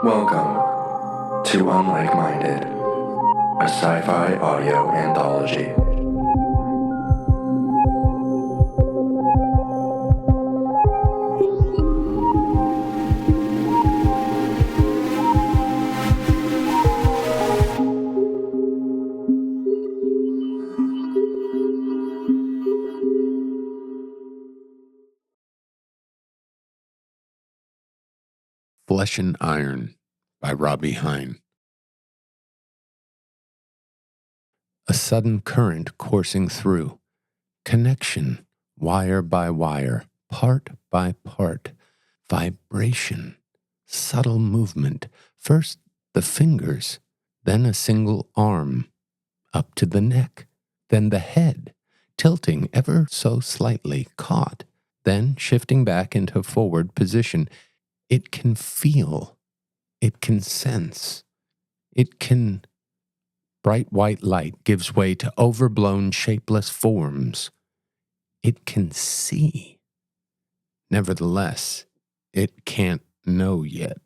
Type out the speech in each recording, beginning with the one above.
Welcome to Likeminded, a Sci-Fi Audio Anthology. Flesh and Iron by Robbie Hyne. A sudden current coursing through, connection, wire by wire, part by part, vibration, subtle movement, first the fingers, then a single arm, up to the neck, then the head, tilting ever so slightly, caught, then shifting back into forward position. It can feel. It can sense. It can. Bright white light gives way to overblown, shapeless forms. It can see. Nevertheless, it can't know yet.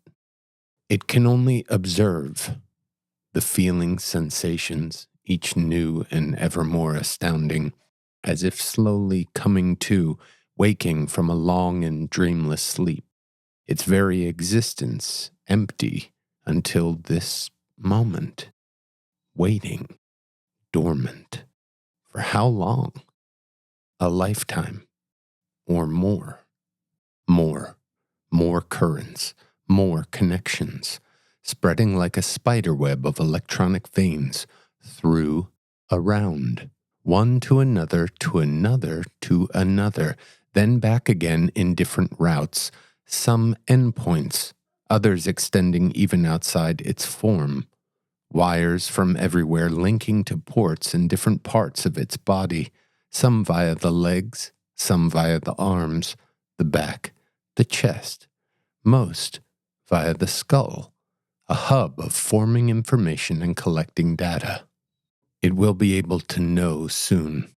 It can only observe the feelings, sensations, each new and ever more astounding, as if slowly coming to, waking from a long and dreamless sleep. Its very existence empty until this moment, waiting, dormant. For how long? A lifetime or more. More currents, more connections, spreading like a spider web of electronic veins through, around, one to another, to another, to another, then back again in different routes, some endpoints, others extending even outside its form. Wires from everywhere linking to ports in different parts of its body, some via the legs, some via the arms, the back, the chest, most via the skull, a hub of forming information and collecting data. It will be able to know soon.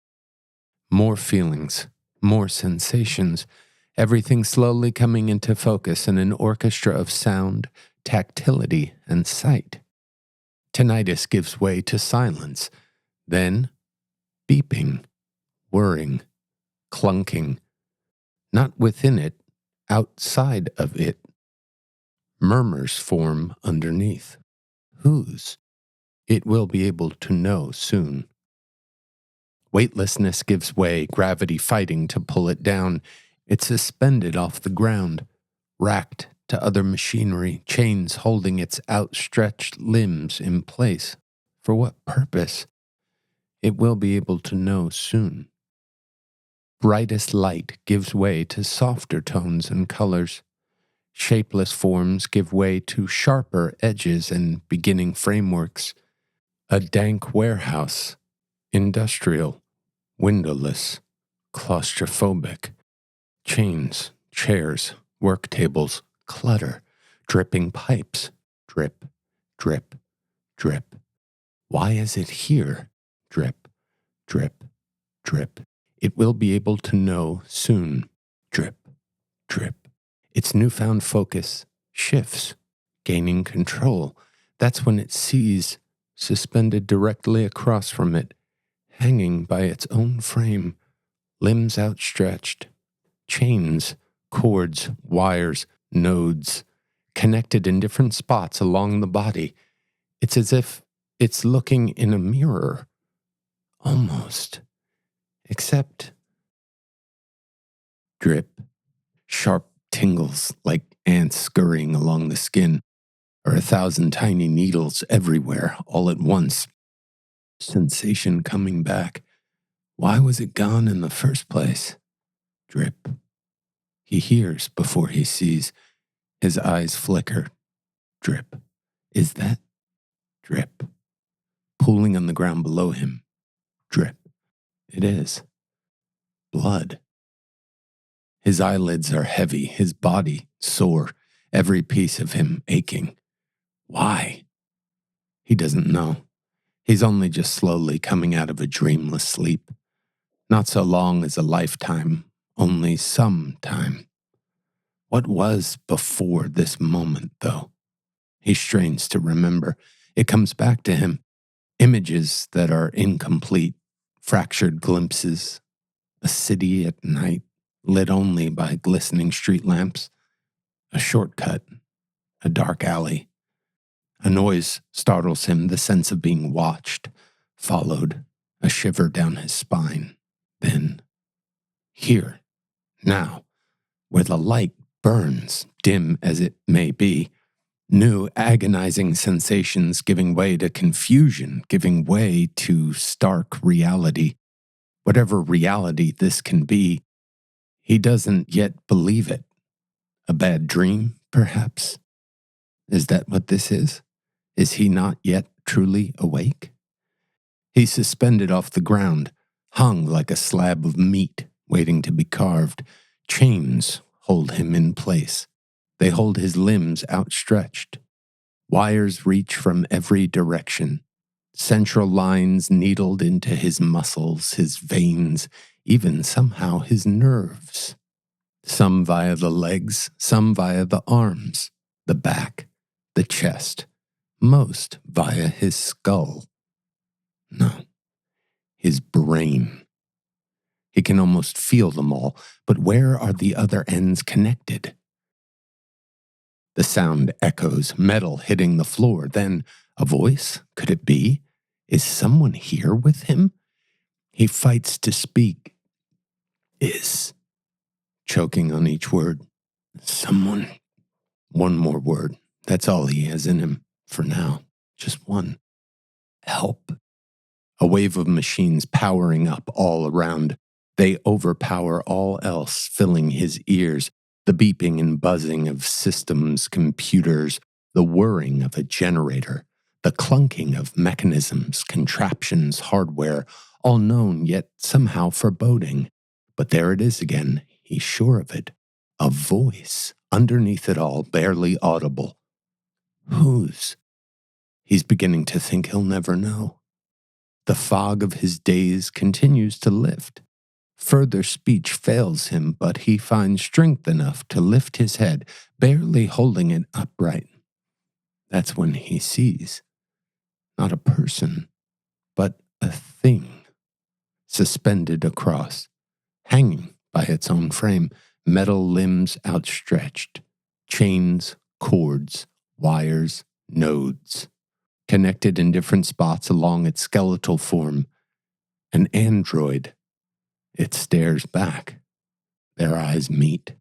More feelings, more sensations, everything slowly coming into focus in an orchestra of sound, tactility, and sight. Tinnitus gives way to silence, then beeping, whirring, clunking, not within it, outside of it. Murmurs form underneath. Whose? It will be able to know soon. Weightlessness gives way, gravity fighting to pull it down. It's suspended off the ground, racked to other machinery, chains holding its outstretched limbs in place. For what purpose? It will be able to know soon. Brightest light gives way to softer tones and colors. Shapeless forms give way to sharper edges and beginning frameworks. A dank warehouse, industrial, windowless, claustrophobic. Chains, chairs, work tables, clutter, dripping pipes, drip, drip, drip. Why is it here? Drip, drip, drip. It will be able to know soon. Drip, drip. Its newfound focus shifts, gaining control. That's when it sees, suspended directly across from it, hanging by its own frame, limbs outstretched, chains, cords, wires, nodes, connected in different spots along the body. It's as if it's looking in a mirror, almost, except drip, sharp tingles like ants scurrying along the skin, or 1,000 tiny needles everywhere all at once. Sensation coming back. Why was it gone in the first place? Drip. He hears before he sees. His eyes flicker. Drip. Is that? Drip. Pooling on the ground below him. Drip. It is. Blood. His eyelids are heavy, his body sore, every piece of him aching. Why? He doesn't know. He's only just slowly coming out of a dreamless sleep. Not so long as a lifetime, only some time. What was before this moment, though? He strains to remember. It comes back to him. Images that are incomplete, fractured glimpses. A city at night, lit only by glistening street lamps. A shortcut. A dark alley. A noise startles him, the sense of being watched, followed, a shiver down his spine. Then, here, now, where the light burns, dim as it may be, new agonizing sensations giving way to confusion, giving way to stark reality. Whatever reality this can be, he doesn't yet believe it. A bad dream, perhaps? Is that what this is? Is he not yet truly awake? He's suspended off the ground, hung like a slab of meat waiting to be carved. Chains hold him in place. They hold his limbs outstretched. Wires reach from every direction. Central lines needled into his muscles, his veins, even somehow his nerves. Some via the legs, some via the arms, the back, the chest, most via his skull. No, his brain. He can almost feel them all, but where are the other ends connected? The sound echoes, metal hitting the floor. Then a voice? Could it be? Is someone here with him? He fights to speak. Is. Choking on each word. Someone. One more word. That's all he has in him for now. Just one. Help. A wave of machines powering up all around. They overpower all else, filling his ears. The beeping and buzzing of systems, computers, the whirring of a generator, the clunking of mechanisms, contraptions, hardware, all known yet somehow foreboding. But there it is again, he's sure of it. A voice, underneath it all, barely audible. Whose? He's beginning to think he'll never know. The fog of his days continues to lift. Further speech fails him, but he finds strength enough to lift his head, barely holding it upright. That's when he sees, not a person, but a thing, suspended across, hanging by its own frame, metal limbs outstretched, chains, cords, wires, nodes, connected in different spots along its skeletal form. An android. It stares back. Their eyes meet.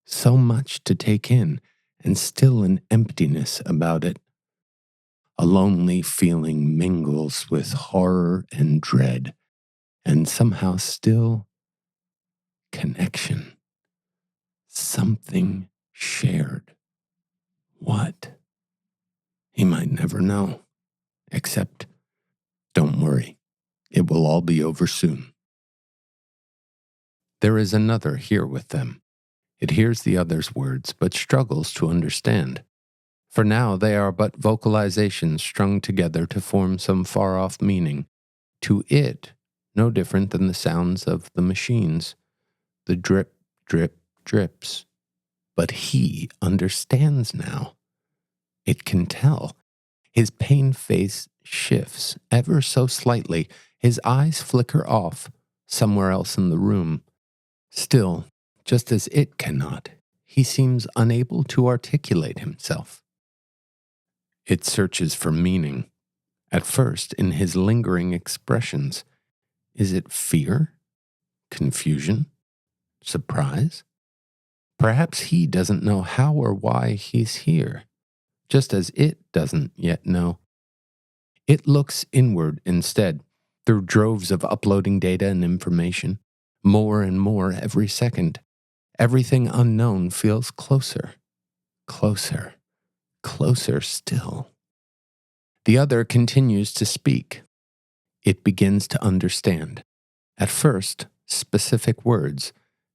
So much to take in, and still an emptiness about it. A lonely feeling mingles with horror and dread, and somehow still connection. Something shared. What? He might never know. Except, don't worry, it will all be over soon. There is another here with them. It hears the other's words, but struggles to understand. For now they are but vocalizations strung together to form some far-off meaning. To it, no different than the sounds of the machines. The drip, drip, drips. But he understands now. It can tell. His pained face shifts ever so slightly. His eyes flicker off, somewhere else in the room. Still, just as it cannot, he seems unable to articulate himself. It searches for meaning, at first in his lingering expressions. Is it fear? Confusion? Surprise? Perhaps he doesn't know how or why he's here, just as it doesn't yet know. It looks inward instead, through droves of uploading data and information, more and more every second. Everything unknown feels closer, closer, closer still. The other continues to speak. It begins to understand. At first, specific words,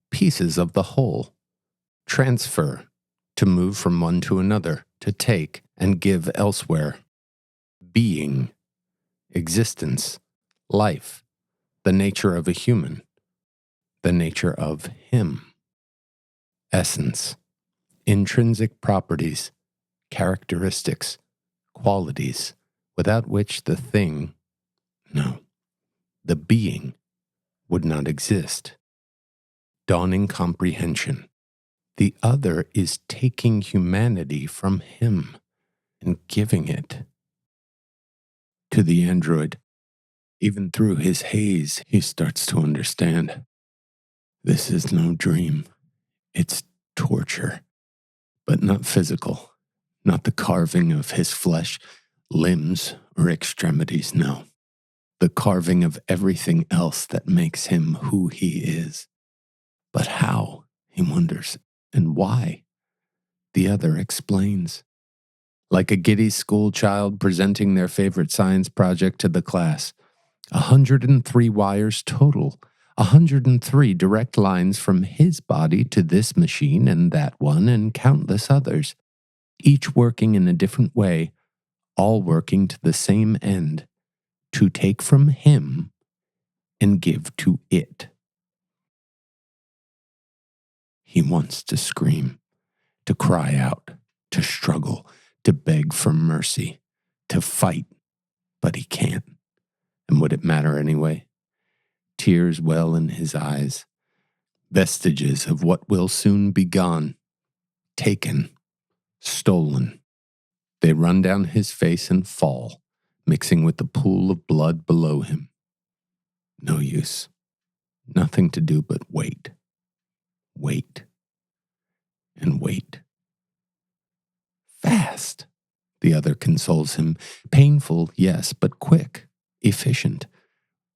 pieces of the whole. Transfer, to move from one to another, to take and give elsewhere. Being, existence, life, the nature of a human, the nature of him. Essence, intrinsic properties, characteristics, qualities, without which the thing, no, the being, would not exist. Dawning comprehension. The other is taking humanity from him and giving it to the android. Even through his haze, he starts to understand. This is no dream. It's torture, but not physical, not the carving of his flesh, limbs, or extremities, no. The carving of everything else that makes him who he is. But how, he wonders, and why? The other explains. Like a giddy school child presenting their favorite science project to the class. 103 wires total. 103 direct lines from his body to this machine and that one and countless others. Each working in a different way, all working to the same end. To take from him and give to it. He wants to scream, to cry out, to struggle, to beg for mercy, to fight, but he can't. And would it matter anyway? Tears well in his eyes, vestiges of what will soon be gone, taken, stolen. They run down his face and fall, mixing with the pool of blood below him. No use. Nothing to do but wait. Wait. And wait. Fast, the other consoles him. Painful, yes, but quick, efficient.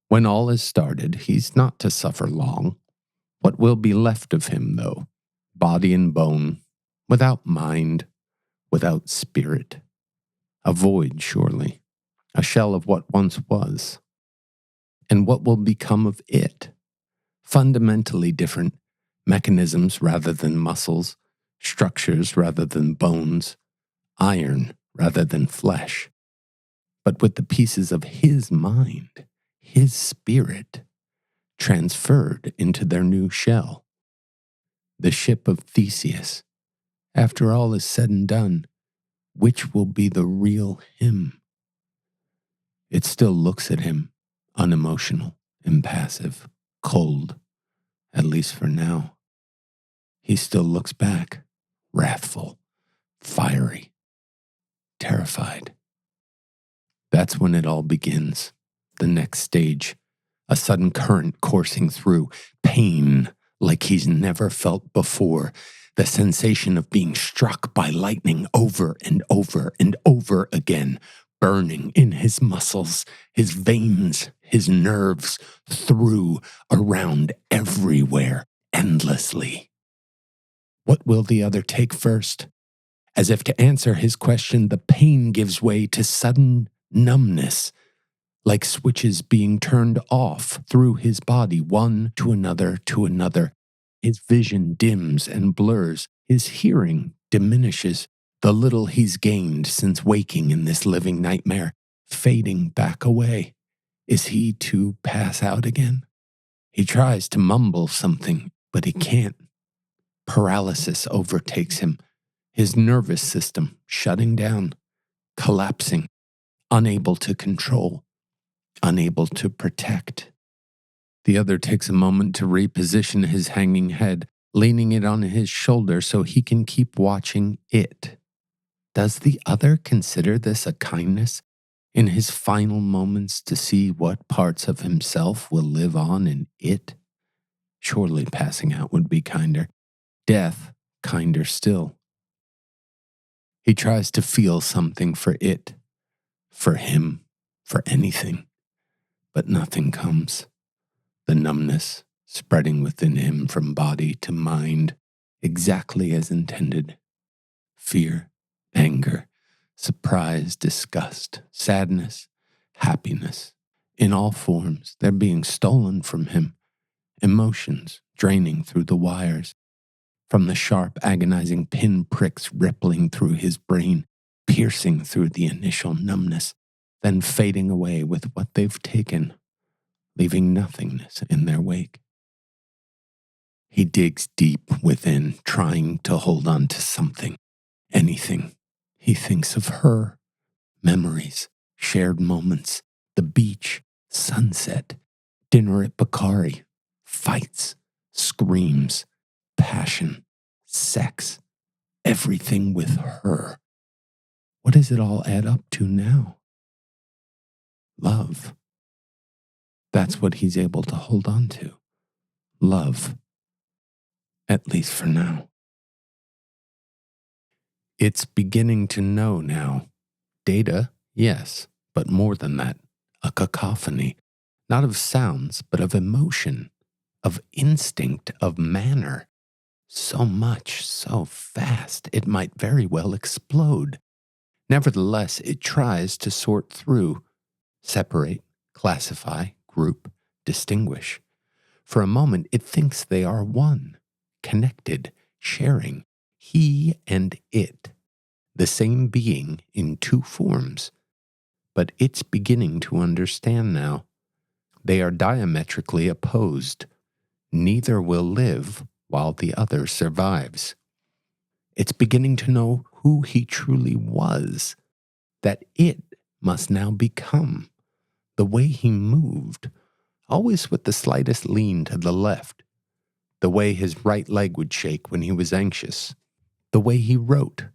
When all is started, he's not to suffer long. What will be left of him, though? Body and bone, without mind, without spirit. A void, surely. A shell of what once was. And what will become of it? Fundamentally different. Mechanisms rather than muscles. Structures rather than bones. Iron rather than flesh. But with the pieces of his mind, his spirit, transferred into their new shell. The ship of Theseus. After all is said and done, which will be the real him? It still looks at him, unemotional, impassive, cold, at least for now. He still looks back, wrathful, fiery, terrified. That's when it all begins, the next stage, a sudden current coursing through, pain like he's never felt before, the sensation of being struck by lightning over and over and over again, burning in his muscles, his veins, his nerves, through, around, everywhere, endlessly. What will the other take first? As if to answer his question, the pain gives way to sudden numbness, like switches being turned off through his body, one to another to another. His vision dims and blurs. His hearing diminishes. The little he's gained since waking in this living nightmare, fading back away. Is he to pass out again? He tries to mumble something, but he can't. Paralysis overtakes him. His nervous system shutting down, collapsing, unable to control, unable to protect. The other takes a moment to reposition his hanging head, leaning it on his shoulder so he can keep watching it. Does the other consider this a kindness in his final moments to see what parts of himself will live on in it? Surely passing out would be kinder. Death, kinder still. He tries to feel something for it, for him, for anything, but nothing comes. The numbness spreading within him from body to mind, exactly as intended. Fear, anger, surprise, disgust, sadness, happiness. In all forms, they're being stolen from him. Emotions draining through the wires. From the sharp, agonizing pin pricks rippling through his brain, piercing through the initial numbness, then fading away with what they've taken, leaving nothingness in their wake. He digs deep within, trying to hold on to something, anything. He thinks of her, memories, shared moments, the beach, sunset, dinner at Bakari, fights, screams, passion, sex, everything with her. What does it all add up to now? Love. That's what he's able to hold on to. Love. At least for now. It's beginning to know now. Data, yes, but more than that. A cacophony. Not of sounds, but of emotion, of instinct, of manner. So much, so fast, it might very well explode. Nevertheless, it tries to sort through, separate, classify, group, distinguish. For a moment, it thinks they are one, connected, sharing, he and it, the same being in two forms. But it's beginning to understand now. They are diametrically opposed. Neither will live while the other survives. It's beginning to know who he truly was, that it must now become. The way he moved, always with the slightest lean to the left. The way his right leg would shake when he was anxious. The way he wrote,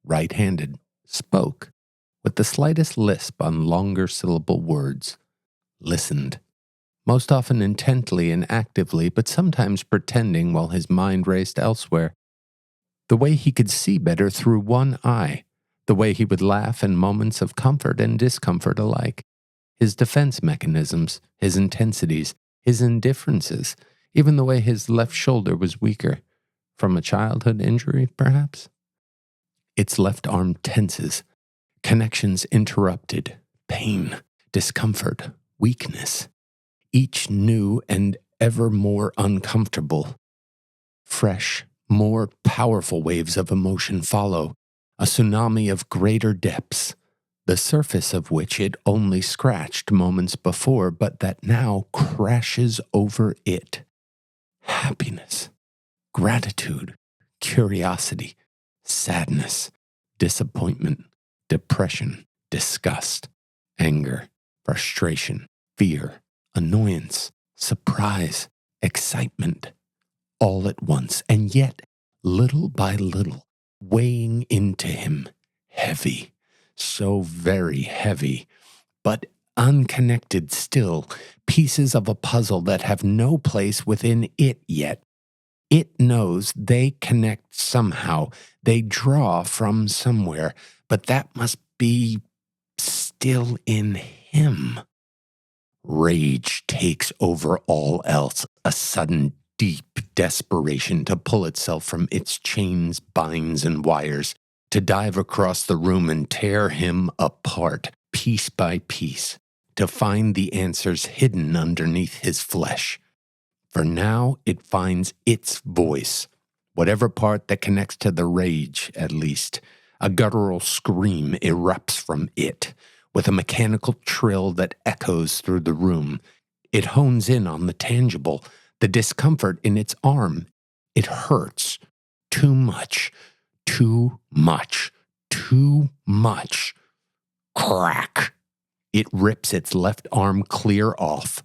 right-handed, spoke, with the slightest lisp on longer syllable words, listened, most often intently and actively, but sometimes pretending while his mind raced elsewhere. The way he could see better through one eye, the way he would laugh in moments of comfort and discomfort alike, his defense mechanisms, his intensities, his indifferences, even the way his left shoulder was weaker, from a childhood injury, perhaps. Its left arm tenses, connections interrupted, pain, discomfort, weakness, each new and ever more uncomfortable. Fresh, more powerful waves of emotion follow, a tsunami of greater depths, the surface of which it only scratched moments before, but that now crashes over it. Happiness, gratitude, curiosity, sadness, disappointment, depression, disgust, anger, frustration, fear, annoyance, surprise, excitement, all at once, and yet, little by little, weighing into him, heavy, so very heavy, but unconnected still, pieces of a puzzle that have no place within it yet. It knows they connect somehow, they draw from somewhere, but that must be still in him. Rage takes over all else, a sudden deep desperation to pull itself from its chains, binds, and wires, to dive across the room and tear him apart, piece by piece, to find the answers hidden underneath his flesh. For now it finds its voice, whatever part that connects to the rage, at least. A guttural scream erupts from it, with a mechanical trill that echoes through the room. It hones in on the tangible, the discomfort in its arm. It hurts. Too much. Too much. Too much. Crack! It rips its left arm clear off.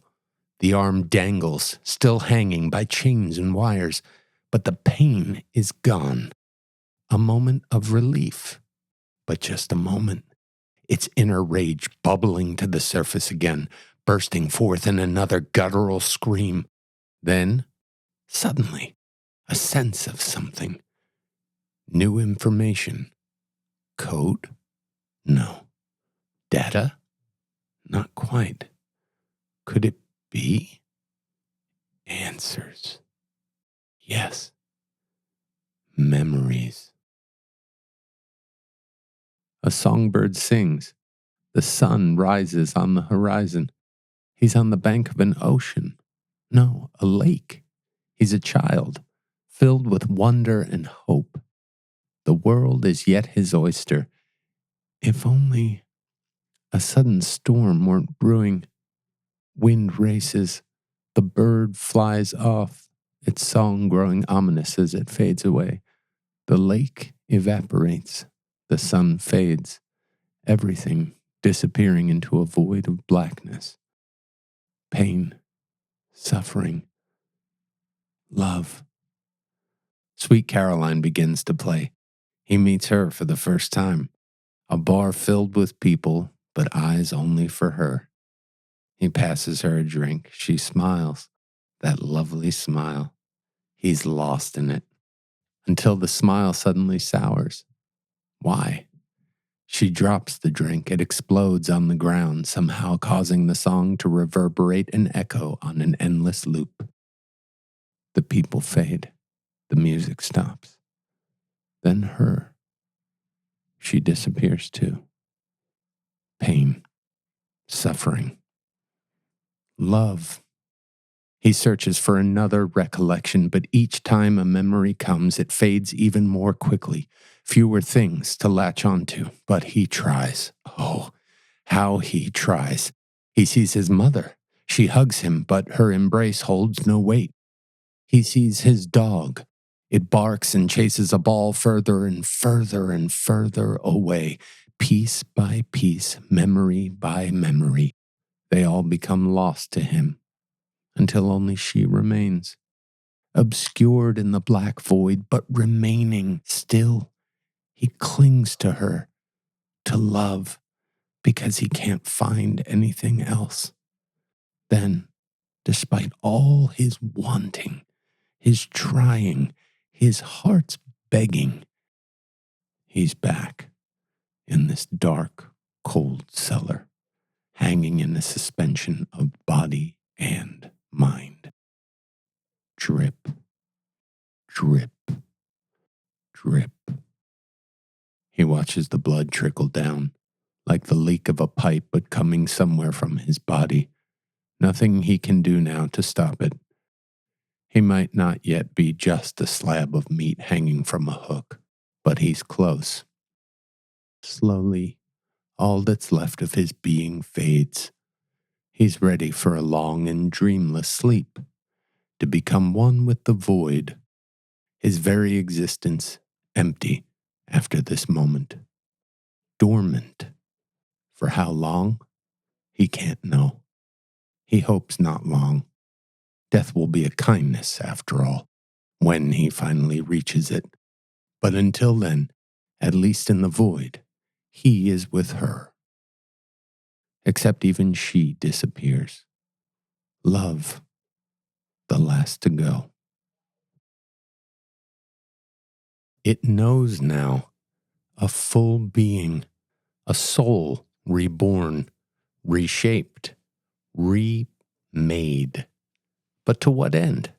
The arm dangles, still hanging by chains and wires, but the pain is gone. A moment of relief, but just a moment. Its inner rage bubbling to the surface again, bursting forth in another guttural scream. Then, suddenly, a sense of something. New information. Code? No. Data? Not quite. Could it be? Answers. Yes. Memories. A songbird sings. The sun rises on the horizon. He's on the bank of an ocean. No, a lake. He's a child, filled with wonder and hope. The world is yet his oyster. If only a sudden storm weren't brewing. Wind races. The bird flies off, its song growing ominous as it fades away. The lake evaporates. The sun fades, everything disappearing into a void of blackness. Pain, suffering, love. Sweet Caroline begins to play. He meets her for the first time. A bar filled with people, but eyes only for her. He passes her a drink. She smiles. That lovely smile. He's lost in it. Until the smile suddenly sours. Why? She drops the drink. It explodes on the ground, somehow causing the song to reverberate and echo on an endless loop. The people fade. The music stops. Then her. She disappears too. Pain. Suffering. Love. He searches for another recollection, but each time a memory comes, it fades even more quickly. Fewer things to latch onto, but he tries. Oh, how he tries. He sees his mother. She hugs him, but her embrace holds no weight. He sees his dog. It barks and chases a ball further and further and further away. Piece by piece, memory by memory, they all become lost to him, until only she remains, obscured in the black void, but remaining still. He clings to her, to love, because he can't find anything else. Then, despite all his wanting, his trying, his heart's begging, he's back in this dark, cold cellar, hanging in a suspension of body and mind. Drip, drip, drip. He watches the blood trickle down, like the leak of a pipe, but coming somewhere from his body. Nothing he can do now to stop it. He might not yet be just a slab of meat hanging from a hook, but he's close. Slowly, all that's left of his being fades. He's ready for a long and dreamless sleep, to become one with the void, his very existence empty after this moment. Dormant. For how long? He can't know. He hopes not long. Death will be a kindness, after all, when he finally reaches it. But until then, at least in the void, he is with her. Except even she disappears. Love, the last to go. It knows now, a full being, a soul reborn, reshaped, remade. But to what end?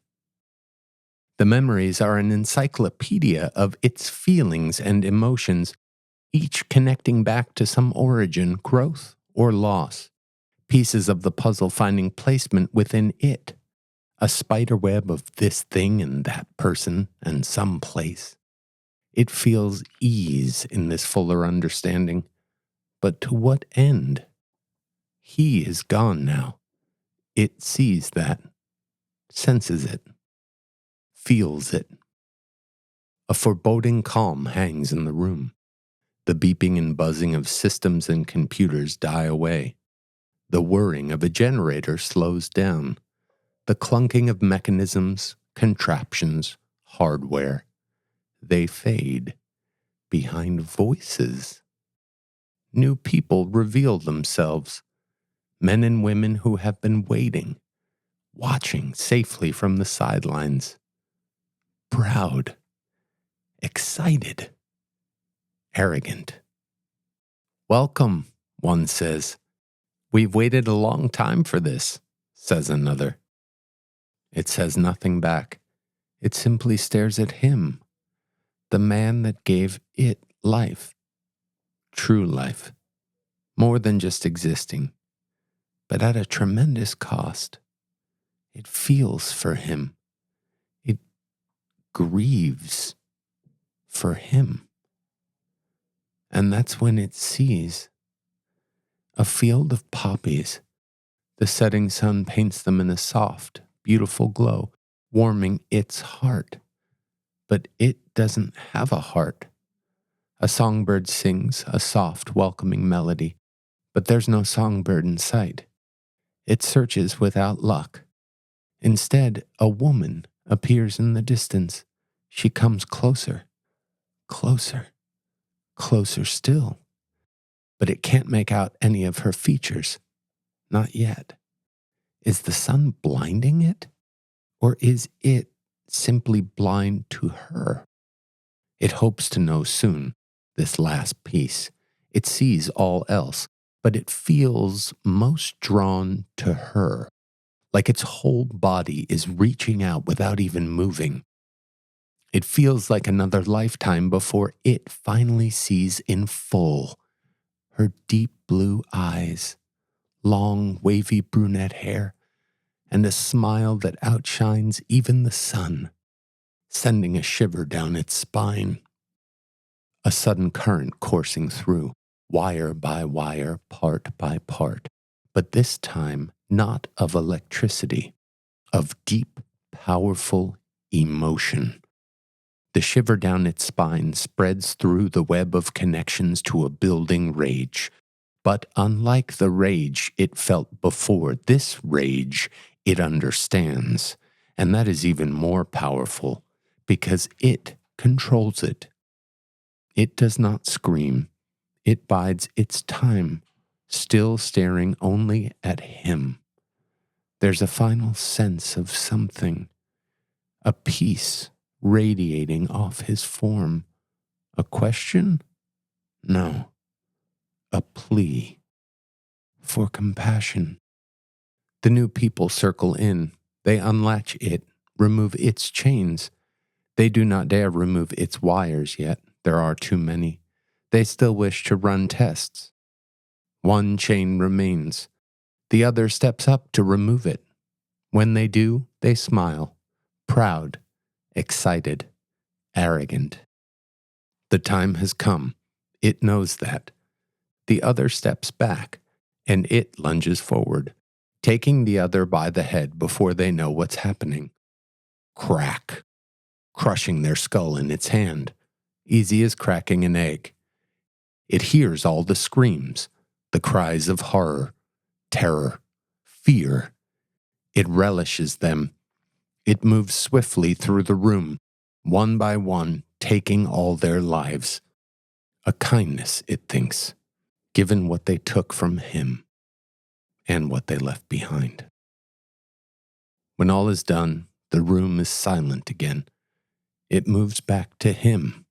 The memories are an encyclopedia of its feelings and emotions, each connecting back to some origin, growth, or loss. Pieces of the puzzle finding placement within it. A spiderweb of this thing and that person and some place. It feels ease in this fuller understanding. But to what end? He is gone now. It sees that, senses it, feels it. A foreboding calm hangs in the room. The beeping and buzzing of systems and computers die away. The whirring of a generator slows down. The clunking of mechanisms, contraptions, hardware. They fade behind voices. New people reveal themselves. Men and women who have been waiting, watching safely from the sidelines. Proud, excited, arrogant. Welcome, one says. We've waited a long time for this, says another. It says nothing back. It simply stares at him, the man that gave it life, true life, more than just existing, but at a tremendous cost. It feels for him. It grieves for him. And that's when it sees a field of poppies. The setting sun paints them in a soft, beautiful glow, warming its heart. But it doesn't have a heart. A songbird sings a soft, welcoming melody, but there's no songbird in sight. It searches without luck. Instead, a woman appears in the distance. She comes closer, closer, closer still. But it can't make out any of her features. Not yet. Is the sun blinding it? Or is it simply blind to her? It hopes to know soon, this last piece. It sees all else, but it feels most drawn to her, like its whole body is reaching out without even moving. It feels like another lifetime before it finally sees in full her deep blue eyes, long wavy brunette hair, and a smile that outshines even the sun, sending a shiver down its spine. A sudden current coursing through, wire by wire, part by part, but this time not of electricity, of deep, powerful emotion. The shiver down its spine spreads through the web of connections to a building rage. But unlike the rage it felt before, this rage it understands. And that is even more powerful because it controls it. It does not scream. It bides its time, still staring only at him. There's a final sense of something, a peace radiating off his form. A question? No. A plea for compassion. The new people circle in. They unlatch it, remove its chains. They do not dare remove its wires yet. There are too many. They still wish to run tests. One chain remains. The other steps up to remove it. When they do, they smile, proud, excited, arrogant. The time has come. It knows that. The other steps back, and it lunges forward, taking the other by the head before they know what's happening. Crack, crushing their skull in its hand, easy as cracking an egg. It hears all the screams, the cries of horror, terror, fear. It relishes them. It moves swiftly through the room, one by one, taking all their lives. A kindness, it thinks, given what they took from him and what they left behind. When all is done, the room is silent again. It moves back to him,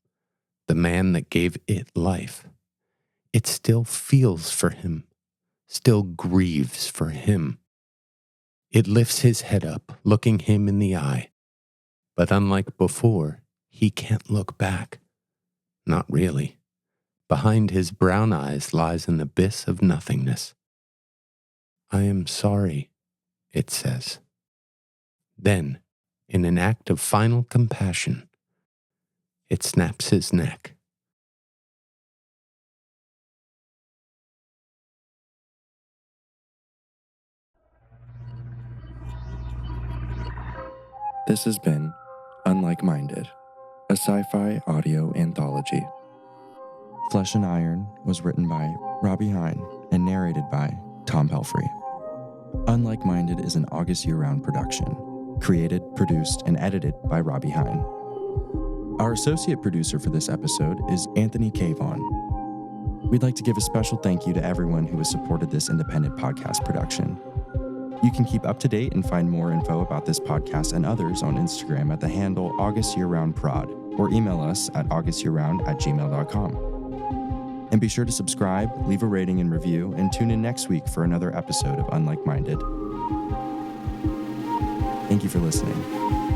the man that gave it life. It still feels for him, still grieves for him. It lifts his head up, looking him in the eye. But unlike before, he can't look back. Not really. Behind his brown eyes lies an abyss of nothingness. I am sorry, it says. Then, in an act of final compassion, it snaps his neck. This has been Likeminded, a sci-fi audio anthology. Flesh and Iron was written by Robbie Hyne and narrated by Tom Pelphrey. Likeminded is an August year-round production, created, produced, and edited by Robbie Hyne. Our associate producer for this episode is Anthony Cavon. We'd like to give a special thank you to everyone who has supported this independent podcast production. You can keep up to date and find more info about this podcast and others on Instagram at the handle AugustYearRoundProd or email us at augustyearround@gmail.com. And be sure to subscribe, leave a rating and review, and tune in next week for another episode of Likeminded. Thank you for listening.